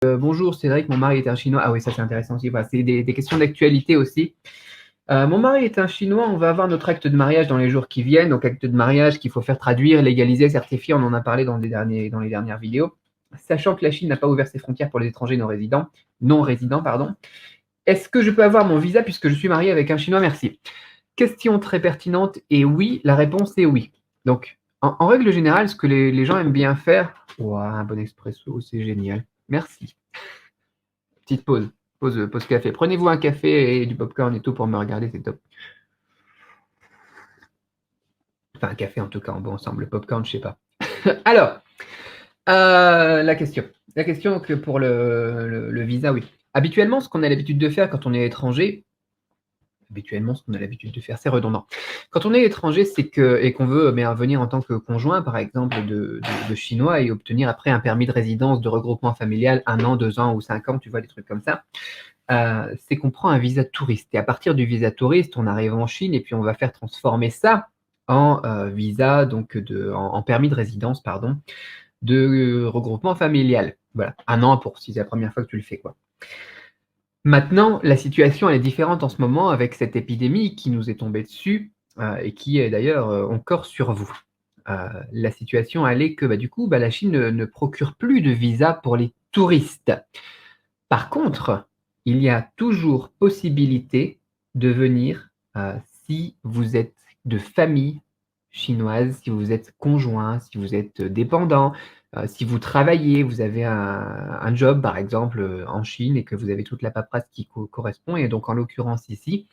Bonjour Cédric, mon mari est un Chinois. Ah oui, ça c'est intéressant aussi. Voilà, c'est des questions d'actualité aussi. Mon mari est un Chinois, on va avoir notre acte de mariage dans les jours qui viennent. Donc acte de mariage qu'il faut faire traduire, légaliser, certifier. On en a parlé dans les dernières vidéos. Sachant que la Chine n'a pas ouvert ses frontières pour les étrangers non résidents, pardon. Est-ce que je peux avoir mon visa puisque je suis marié avec un Chinois? Merci. Question très pertinente et oui, la réponse est oui. Donc, en règle générale, ce que les gens aiment bien faire. Ouah, un bon expresso, c'est génial. Merci. Petite pause café. Prenez-vous un café et du popcorn et tout pour me regarder, c'est top. Enfin, un café en tout cas, en bon ensemble. Le popcorn, je sais pas. Alors, la question. La question que pour le visa, oui. Habituellement, ce qu'on a l'habitude de faire quand on est étranger, c'est redondant. Quand on est étranger, et qu'on veut venir en tant que conjoint, par exemple, de Chinois et obtenir après un permis de résidence, de regroupement familial, 1 an, 2 ans ou 5 ans, tu vois, des trucs comme ça. C'est qu'on prend un visa touriste. Et à partir du visa touriste, on arrive en Chine et puis on va faire transformer ça en visa, donc en permis de résidence, pardon, de regroupement familial. Voilà, 1 an pour si c'est la première fois que tu le fais, quoi. Maintenant, la situation elle est différente en ce moment avec cette épidémie qui nous est tombée dessus et qui est d'ailleurs encore sur vous. La situation elle est que du coup, la Chine ne procure plus de visa pour les touristes. Par contre, il y a toujours possibilité de venir si vous êtes de famille chinoise, si vous êtes conjoint, si vous êtes dépendant, si vous travaillez, vous avez un job par exemple en Chine et que vous avez toute la paperasse qui correspond. Et donc en l'occurrence ici,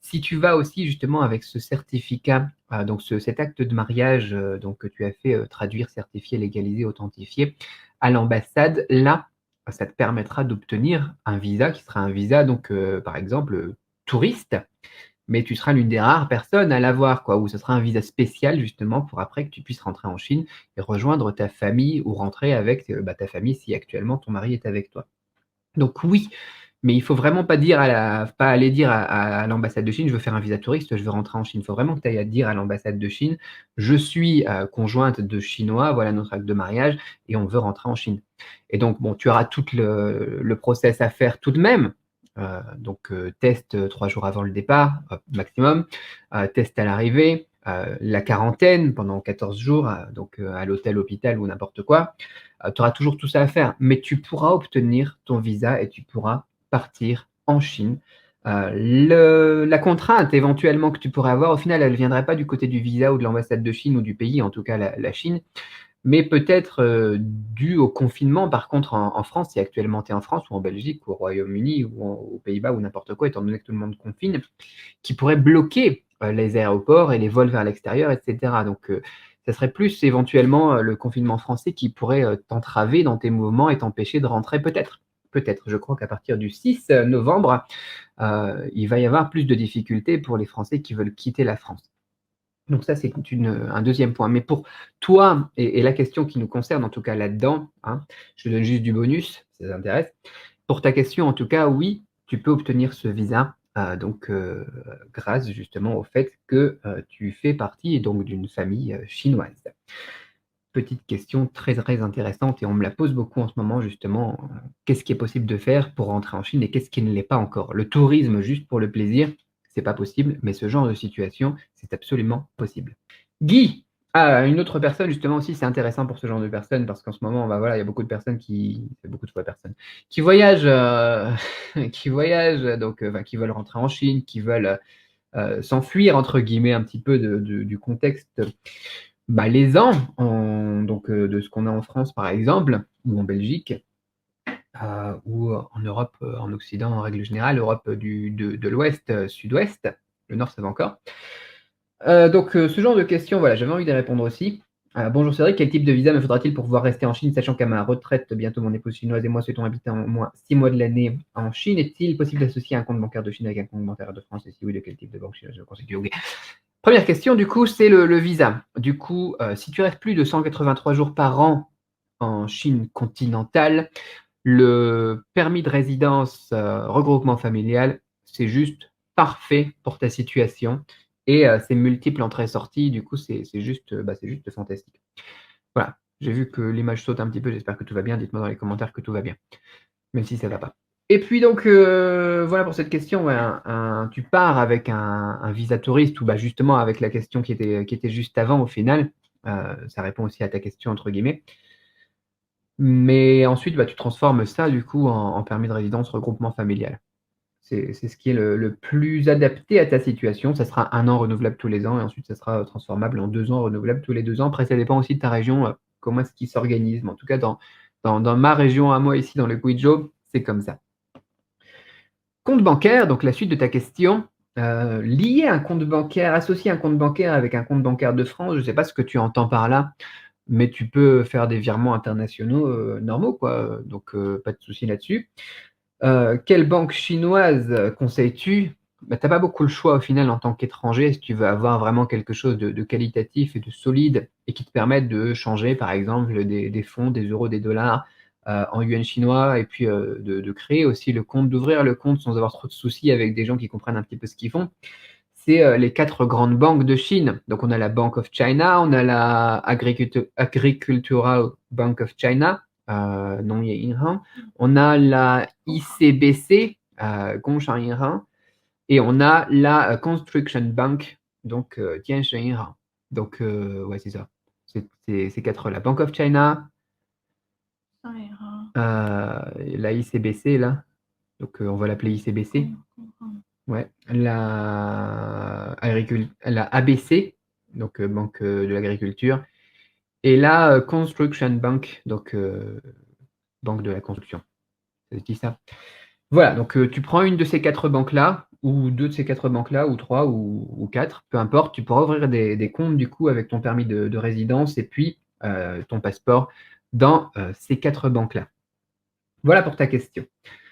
si tu vas aussi justement avec ce certificat, donc cet acte de mariage donc, que tu as fait traduire, certifier, légaliser, authentifier à l'ambassade, là, ça te permettra d'obtenir un visa qui sera un visa, donc par exemple, touriste, mais tu seras l'une des rares personnes à l'avoir, quoi, ou ce sera un visa spécial justement pour après que tu puisses rentrer en Chine et rejoindre ta famille ou rentrer avec ta famille si actuellement ton mari est avec toi. Donc oui, mais il faut vraiment pas aller dire à l'ambassade de Chine: «Je veux faire un visa touriste, je veux rentrer en Chine». Il faut vraiment que tu ailles à dire à l'ambassade de Chine: «Je suis, conjointe de Chinois, voilà notre acte de mariage et on veut rentrer en Chine». Et donc bon, tu auras tout le process à faire tout de même, donc test, 3 jours avant le départ, maximum, test à l'arrivée, la quarantaine pendant 14 jours, donc à l'hôtel, hôpital ou n'importe quoi. Tu auras toujours tout ça à faire, mais tu pourras obtenir ton visa et tu pourras partir en Chine. La contrainte éventuellement que tu pourrais avoir, au final, elle ne viendrait pas du côté du visa ou de l'ambassade de Chine ou du pays, en tout cas la Chine, mais peut-être due au confinement. Par contre, en France, si actuellement tu es en France ou en Belgique ou au Royaume-Uni ou aux Pays-Bas ou n'importe quoi, étant donné que tout le monde confine, qui pourrait bloquer les aéroports et les vols vers l'extérieur, etc. Donc, ça serait plus éventuellement le confinement français qui pourrait t'entraver dans tes mouvements et t'empêcher de rentrer peut-être. Peut-être. Je crois qu'à partir du 6 novembre, il va y avoir plus de difficultés pour les Français qui veulent quitter la France. Donc ça, c'est un deuxième point. Mais pour toi, et la question qui nous concerne, en tout cas là-dedans, hein, je te donne juste du bonus, si ça t'intéresse. Pour ta question, en tout cas, oui, tu peux obtenir ce visa, donc grâce justement au fait que tu fais partie donc d'une famille chinoise. Petite question très, très intéressante et on me la pose beaucoup en ce moment justement, qu'est-ce qui est possible de faire pour rentrer en Chine et qu'est-ce qui ne l'est pas encore? Le tourisme juste pour le plaisir, c'est pas possible, mais ce genre de situation, c'est absolument possible. Guy! Ah, une autre personne justement aussi, c'est intéressant pour ce genre de personnes parce qu'en ce moment, voilà, il y a beaucoup de personnes beaucoup de fois personnes, qui voyagent, qui voyagent donc qui veulent rentrer en Chine, qui veulent, «s'enfuir» entre guillemets un petit peu du contexte lésant donc de ce qu'on a en France par exemple, ou en Belgique, ou en Europe, en Occident en règle générale, Europe de l'Ouest, Sud-Ouest, le Nord ça va encore. Donc ce genre de questions, voilà, j'avais envie d'y répondre aussi. Bonjour Cédric, quel type de visa me faudra-t-il pour pouvoir rester en Chine, sachant qu'à ma retraite, bientôt mon épouse chinoise et moi souhaitons habiter au moins 6 mois de l'année en Chine? Est-il possible d'associer un compte bancaire de Chine avec un compte bancaire de France? Et si oui, de quel type de banque chinoise? Je conseille OK. Première question, du coup, c'est le visa. Du coup, si tu restes plus de 183 jours par an en Chine continentale, le permis de résidence, regroupement familial, c'est juste parfait pour ta situation et c'est multiples entrées-sorties, du coup, c'est juste fantastique. Voilà, j'ai vu que l'image saute un petit peu, j'espère que tout va bien. Dites-moi dans les commentaires que tout va bien. même si ça va pas. Et puis donc, voilà pour cette question, ouais, tu pars avec un visa touriste ou bah, justement avec la question qui était juste avant au final, ça répond aussi à ta question entre guillemets. Mais ensuite, bah, tu transformes ça du coup en permis de résidence regroupement familial. C'est ce qui est le plus adapté à ta situation. Ça sera 1 an renouvelable tous les ans et ensuite ça sera, transformable en 2 ans renouvelables tous les 2 ans. Après ça dépend aussi de ta région, comment est-ce qu'ils s'organisent. Mais en tout cas dans ma région à moi ici dans le Guizhou, c'est comme ça. Compte bancaire, donc la suite de ta question, lier un compte bancaire, associer un compte bancaire avec un compte bancaire de France, je ne sais pas ce que tu entends par là, mais tu peux faire des virements internationaux, normaux quoi, donc pas de souci là-dessus. Quelle banque chinoise, conseilles-tu? Bah, tu as pas beaucoup le choix au final en tant qu'étranger, si tu veux avoir vraiment quelque chose de qualitatif et de solide et qui te permette de changer par exemple des fonds, des euros, des dollars, en yuan chinois et puis, de créer aussi le compte, d'ouvrir le compte sans avoir trop de soucis avec des gens qui comprennent un petit peu ce qu'ils font. C'est, les 4 grandes banques de Chine. Donc on a la Bank of China, on a la Agricultural Bank of China, Nongye Yinhang. On a la ICBC, Gongshan Yinhang et on a la, Construction Bank, donc Tianshan Yinhang. Donc ouais, c'est ça. C'est ces 4-là. Bank of China, la ICBC là, donc on va l'appeler ICBC. Ouais, la ABC, donc Banque de l'Agriculture, et la Construction Bank, donc Banque de la Construction. Ça se dit ça? Voilà, donc tu prends une de ces 4 banques-là, ou 2 de ces 4 banques-là, ou 3 ou 4, peu importe. Tu pourras ouvrir des comptes du coup avec ton permis de résidence et puis ton passeport dans ces 4 banques-là. Voilà pour ta question.